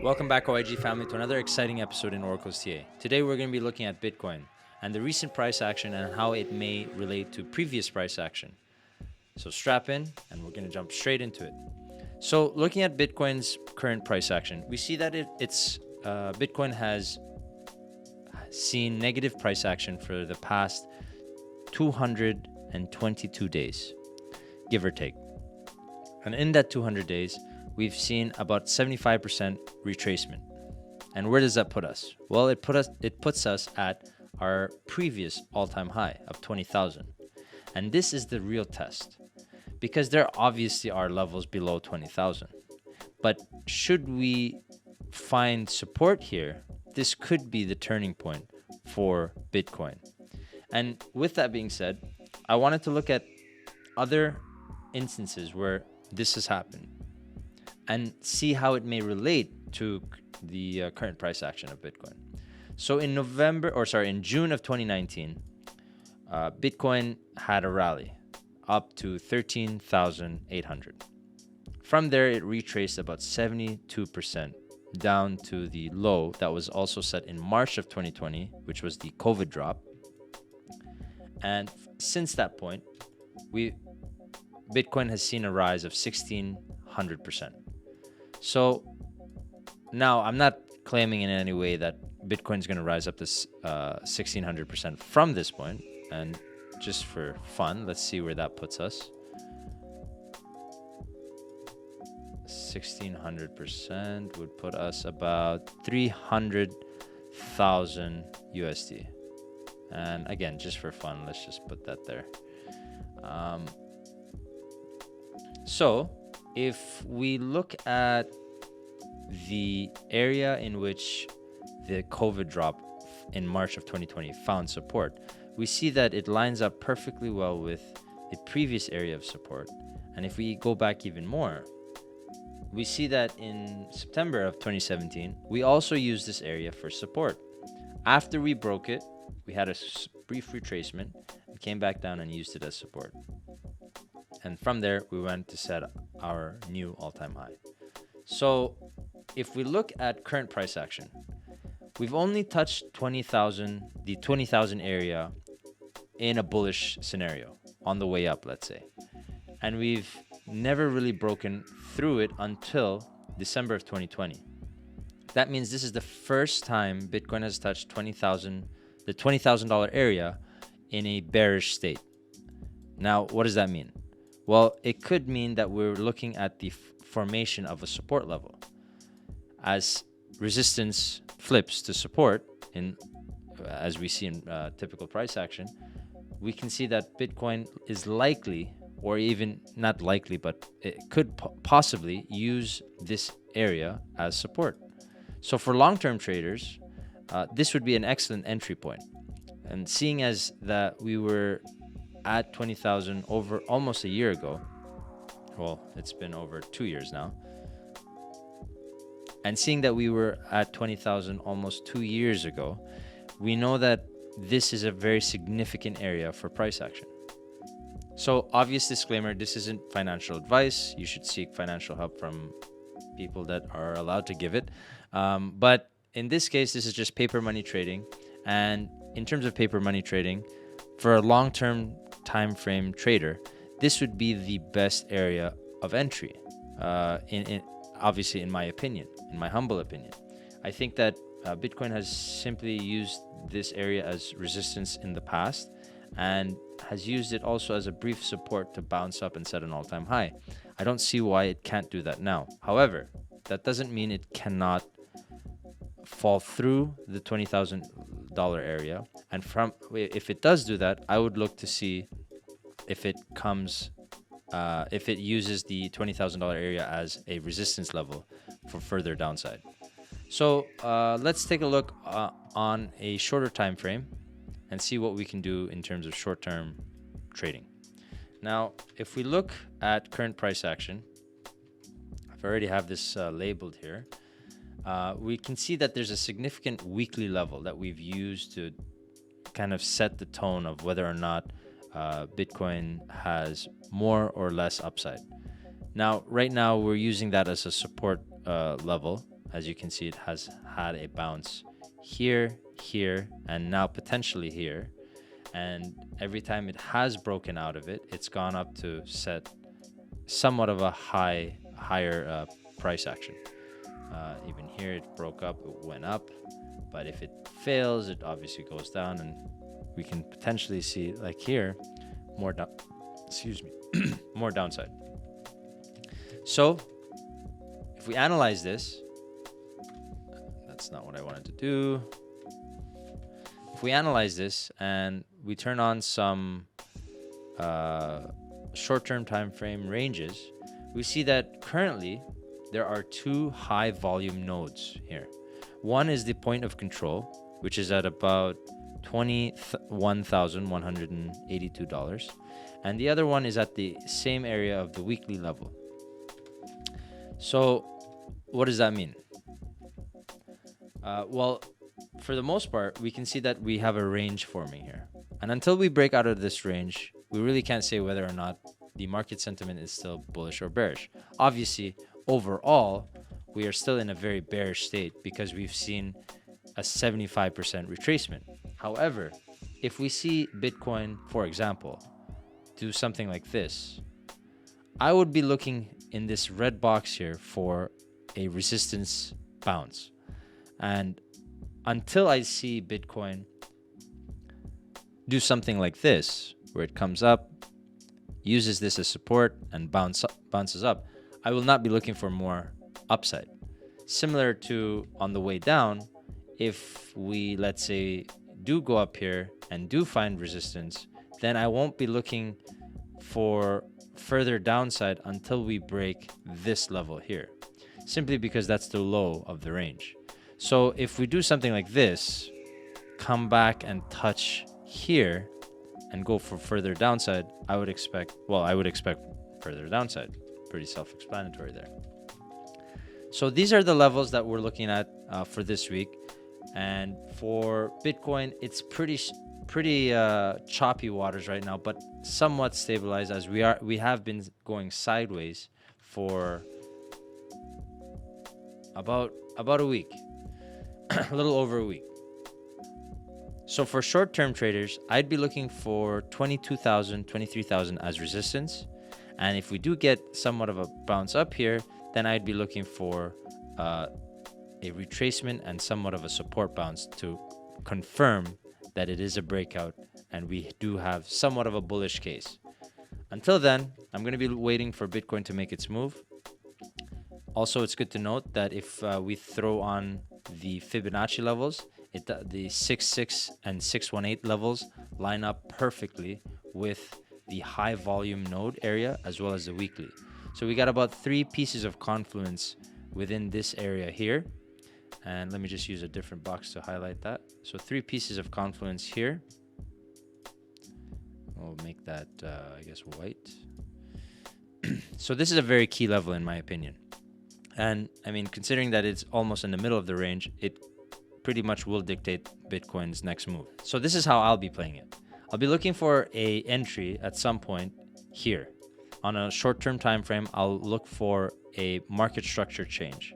Welcome back, OIG family, to another exciting episode in Oracle's TA. Today, we're going to be looking at Bitcoin and the recent price action and how it may relate to previous price action. So strap in, and we're going to jump straight into it. So, looking at Bitcoin's current price action, we see that Bitcoin has seen negative price action for the past 222 days, give or take. And in that 200 days, we've seen about 75% retracement. And where does that put us? Well, it puts us at our previous all-time high of 20,000. And this is the real test, because there obviously are levels below 20,000. But should we find support here, this could be the turning point for Bitcoin. And with that being said, I wanted to look at other instances where this has happened and see how it may relate to the current price action of Bitcoin. So in June of 2019, Bitcoin had a rally up to 13,800. From there, it retraced about 72% down to the low that was also set in March of 2020, which was the COVID drop. And since that point, Bitcoin has seen a rise of 1,600%. So now I'm not claiming in any way that Bitcoin is going to rise up to 1,600% from this point. And just for fun, let's see where that puts us. 1,600% would put us about 300,000 USD. And again, just for fun, let's just put that there. So if we look at the area in which the COVID drop in March of 2020 found support, we see that it lines up perfectly well with the previous area of support. And if we go back even more, we see that in September of 2017, we also used this area for support. After we broke it, we had a brief retracement and came back down and used it as support. And from there, we went to set our new all-time high. So if we look at current price action, we've only touched the 20,000 area in a bullish scenario on the way up, let's say. And we've never really broken through it until December of 2020. That means this is the first time Bitcoin has touched the $20,000 area in a bearish state. Now, what does that mean? Well, it could mean that we're looking at the formation of a support level. As resistance flips to support, as we see in typical price action, we can see that Bitcoin is likely, or even not likely, but it could possibly use this area as support. So for long-term traders, this would be an excellent entry point. And seeing as that we were at 20,000 over almost a year ago, well, it's been over 2 years now, and seeing that we were at 20,000 almost 2 years ago, we know that this is a very significant area for price action. So, obvious disclaimer, this isn't financial advice. You should seek financial help from people that are allowed to give it. But in this case, this is just paper money trading. And in terms of paper money trading, for a long-term time frame trader, this would be the best area of entry, obviously in my opinion, in my humble opinion. I think that Bitcoin has simply used this area as resistance in the past and has used it also as a brief support to bounce up and set an all-time high. I don't see why it can't do that now. However, that doesn't mean it cannot fall through the $20,000 area. And if it does do that, I would look to see if it uses the $20,000 area as a resistance level for further downside. So let's take a look on a shorter time frame and see what we can do in terms of short-term trading. Now, if we look at current price action, I've already have this labeled here. We can see that there's a significant weekly level that we've used to kind of set the tone of whether or not Bitcoin has more or less upside. Now, right now, we're using that as a support level, as you can see, it has had a bounce here, here, and now potentially here. And every time it has broken out of it, it's gone up to set somewhat of a higher price action. Even here, it broke up, it went up. But if it fails, it obviously goes down, and we can potentially see, like here, more more downside. So if we analyze this, that's not what I wanted to do. If we analyze this and we turn on some short-term time frame ranges, we see that currently there are two high volume nodes here. One is the point of control, which is at about $21,182, and the other one is at the same area of the weekly level. So what does that mean? Well, for the most part, we can see that we have a range forming here. And until we break out of this range, we really can't say whether or not the market sentiment is still bullish or bearish. Obviously, overall, we are still in a very bearish state because we've seen a 75% retracement. However, if we see Bitcoin, for example, do something like this, I would be looking in this red box here for a resistance bounce. And until I see Bitcoin do something like this, where it comes up, uses this as support, and bounces up, I will not be looking for more upside. Similar to on the way down, if we, let's say, do go up here and do find resistance, then I won't be looking for further downside until we break this level here, simply because that's the low of the range. So if we do something like this, come back and touch here and go for further downside, I would expect further downside. Pretty self-explanatory there. So these are the levels that we're looking at for this week. And for Bitcoin, it's pretty choppy waters right now, but somewhat stabilized, as we have been going sideways for about a week, a little over a week. So for short-term traders, I'd be looking for 22,000, 23,000 as resistance. And if we do get somewhat of a bounce up here, then I'd be looking for a retracement and somewhat of a support bounce to confirm that it is a breakout and we do have somewhat of a bullish case. Until then, I'm going to be waiting for Bitcoin to make its move. Also, it's good to note that if we throw on the Fibonacci levels, the 6.6 and 6.18 levels line up perfectly with the high volume node area as well as the weekly. So we got about 3 pieces of confluence within this area here. And let me just use a different box to highlight that. So 3 pieces of confluence here. We'll make that, I guess, white. So this is a very key level in my opinion. And I mean, considering that it's almost in the middle of the range, it pretty much will dictate Bitcoin's next move. So this is how I'll be playing it. I'll be looking for a entry at some point here. On a short-term time frame, I'll look for a market structure change.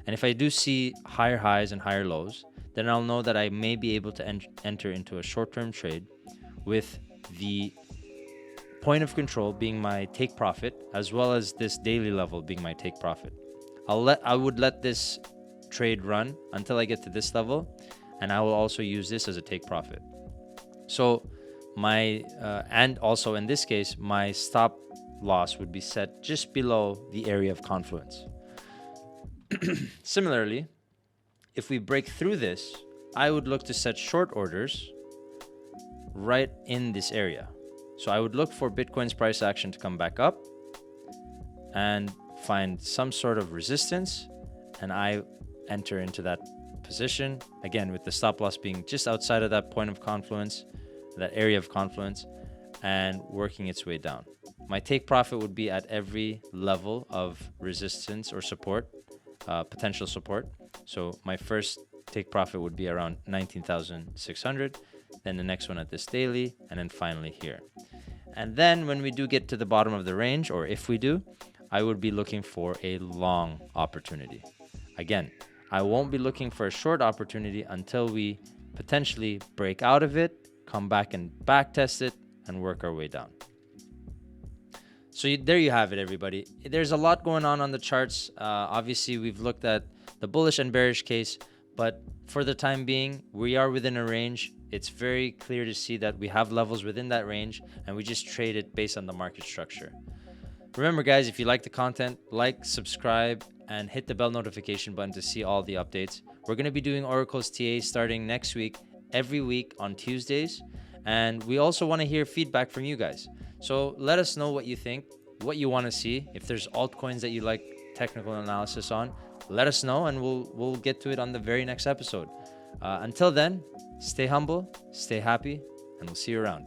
And if I do see higher highs and higher lows, then I'll know that I may be able to enter into a short-term trade with the point of control being my take profit, as well as this daily level being my take profit. I would let this trade run until I get to this level, and I will also use this as a take profit. So and also in this case, my stop loss would be set just below the area of confluence. Similarly, if we break through this, I would look to set short orders right in this area. So I would look for Bitcoin's price action to come back up and find some sort of resistance, and I enter into that position, again with the stop loss being just outside of that point of confluence, that area of confluence, and working its way down. My take profit would be at every level of resistance or support, potential support. So my first take profit would be around 19,600, then the next one at this daily, and then finally here. And then when we do get to the bottom of the range, or if we do, I would be looking for a long opportunity. Again, I won't be looking for a short opportunity until we potentially break out of it, come back and back test it, and work our way down. So there you have it, everybody. There's a lot going on the charts. Obviously, we've looked at the bullish and bearish case, but for the time being, we are within a range. It's very clear to see that we have levels within that range, and we just trade it based on the market structure. Remember, guys, if you like the content, like, subscribe, and hit the bell notification button to see all the updates. We're going to be doing Oracle's TA starting next week, every week on Tuesdays. And we also want to hear feedback from you guys. So let us know what you think, what you want to see. If there's altcoins that you like technical analysis on, let us know, and we'll get to it on the very next episode. Until then, stay humble, stay happy, and we'll see you around.